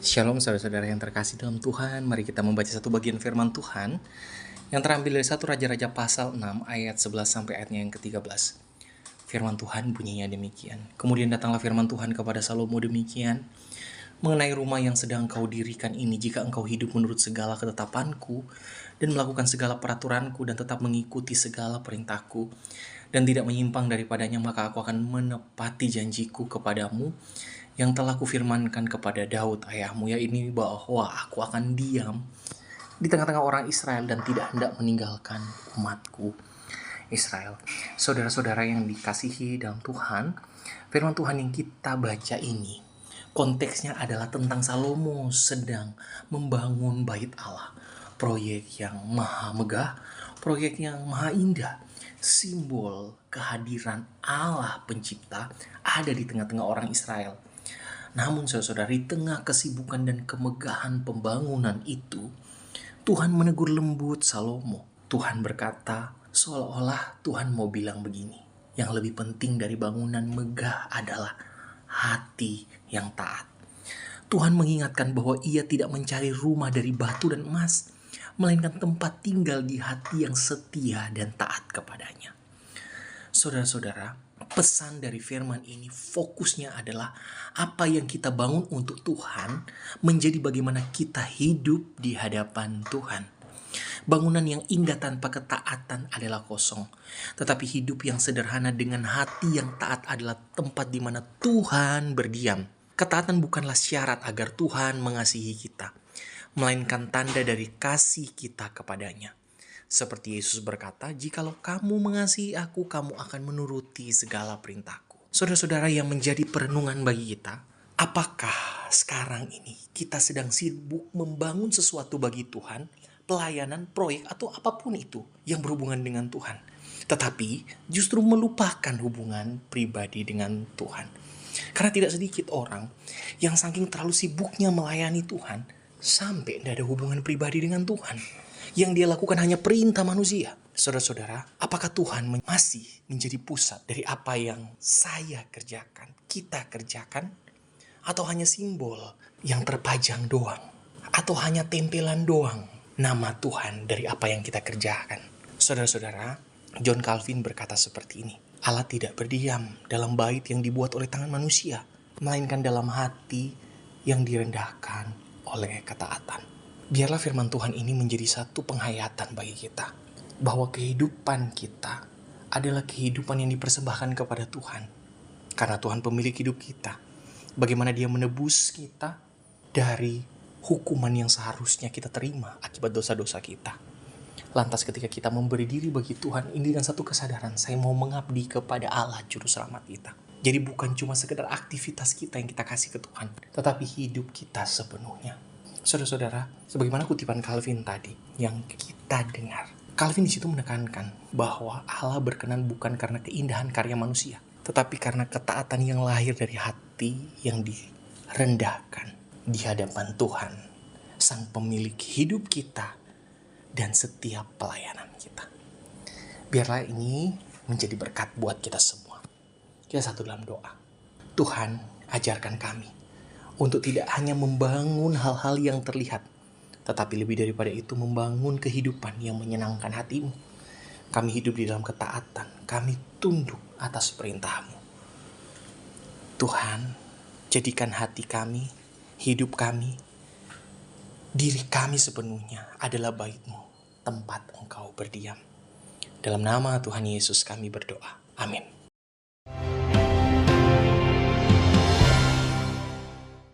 Shalom saudara-saudara yang terkasih dalam Tuhan. Mari kita membaca satu bagian firman Tuhan yang terambil dari 1 Raja-Raja pasal 6 ayat 11 sampai ayatnya yang ke-13. Firman Tuhan bunyinya demikian. Kemudian datanglah firman Tuhan kepada Salomo demikian, mengenai rumah yang sedang engkau dirikan ini, jika engkau hidup menurut segala ketetapanku dan melakukan segala peraturanku dan tetap mengikuti segala perintahku dan tidak menyimpang daripadanya, maka aku akan menepati janjiku kepadamu yang telah kufirmankan kepada Daud ayahmu, yaitu bahwa aku akan diam di tengah-tengah orang Israel dan tidak hendak meninggalkan umatku Israel. Saudara-saudara yang dikasihi dalam Tuhan, firman Tuhan yang kita baca ini konteksnya adalah tentang Salomo sedang membangun bait Allah, proyek yang maha megah, proyek yang maha indah. Simbol kehadiran Allah pencipta ada di tengah-tengah orang Israel. Namun saudara-saudara, di tengah kesibukan dan kemegahan pembangunan itu, Tuhan menegur lembut Salomo. Tuhan berkata, seolah-olah Tuhan mau bilang begini, yang lebih penting dari bangunan megah adalah hati yang taat. Tuhan mengingatkan bahwa ia tidak mencari rumah dari batu dan emas, melainkan tempat tinggal di hati yang setia dan taat kepadanya. Saudara-saudara, pesan dari firman ini fokusnya adalah apa yang kita bangun untuk Tuhan menjadi bagaimana kita hidup di hadapan Tuhan. Bangunan yang indah tanpa ketaatan adalah kosong, tetapi hidup yang sederhana dengan hati yang taat adalah tempat di mana Tuhan berdiam. Ketaatan bukanlah syarat agar Tuhan mengasihi kita, melainkan tanda dari kasih kita kepadanya. Seperti Yesus berkata, jikalau kamu mengasihi aku, kamu akan menuruti segala perintahku. Saudara-saudara yang menjadi perenungan bagi kita, apakah sekarang ini kita sedang sibuk membangun sesuatu bagi Tuhan, pelayanan, proyek, atau apapun itu yang berhubungan dengan Tuhan, tetapi justru melupakan hubungan pribadi dengan Tuhan? Karena tidak sedikit orang yang saking terlalu sibuknya melayani Tuhan, sampai tidak ada hubungan pribadi dengan Tuhan. Yang dia lakukan hanya perintah manusia. Saudara-saudara, apakah Tuhan masih menjadi pusat dari apa yang saya kerjakan, kita kerjakan? Atau hanya simbol yang terpajang doang? Atau hanya tempelan doang nama Tuhan dari apa yang kita kerjakan? Saudara-saudara, John Calvin berkata seperti ini. Allah tidak berdiam dalam bait yang dibuat oleh tangan manusia, melainkan dalam hati yang direndahkan oleh ketaatan. Biarlah firman Tuhan ini menjadi satu penghayatan bagi kita, bahwa kehidupan kita adalah kehidupan yang dipersembahkan kepada Tuhan. Karena Tuhan pemilik hidup kita. Bagaimana Dia menebus kita dari hukuman yang seharusnya kita terima akibat dosa-dosa kita. Lantas ketika kita memberi diri bagi Tuhan, ini dengan satu kesadaran, saya mau mengabdi kepada Allah Juru Selamat kita. Jadi bukan cuma sekedar aktivitas kita yang kita kasih ke Tuhan, tetapi hidup kita sepenuhnya. Saudara-saudara, sebagaimana kutipan Calvin tadi yang kita dengar, Calvin di situ menekankan bahwa Allah berkenan bukan karena keindahan karya manusia, tetapi karena ketaatan yang lahir dari hati yang direndahkan di hadapan Tuhan, Sang Pemilik hidup kita dan setiap pelayanan kita. Biarlah ini menjadi berkat buat kita semua. Kita satu dalam doa. Tuhan, ajarkan kami untuk tidak hanya membangun hal-hal yang terlihat, tetapi lebih daripada itu membangun kehidupan yang menyenangkan hatimu. Kami hidup di dalam ketaatan, kami tunduk atas perintah-Mu. Tuhan, jadikan hati kami, hidup kami, diri kami sepenuhnya adalah bait-Mu, tempat Engkau berdiam. Dalam nama Tuhan Yesus kami berdoa. Amin.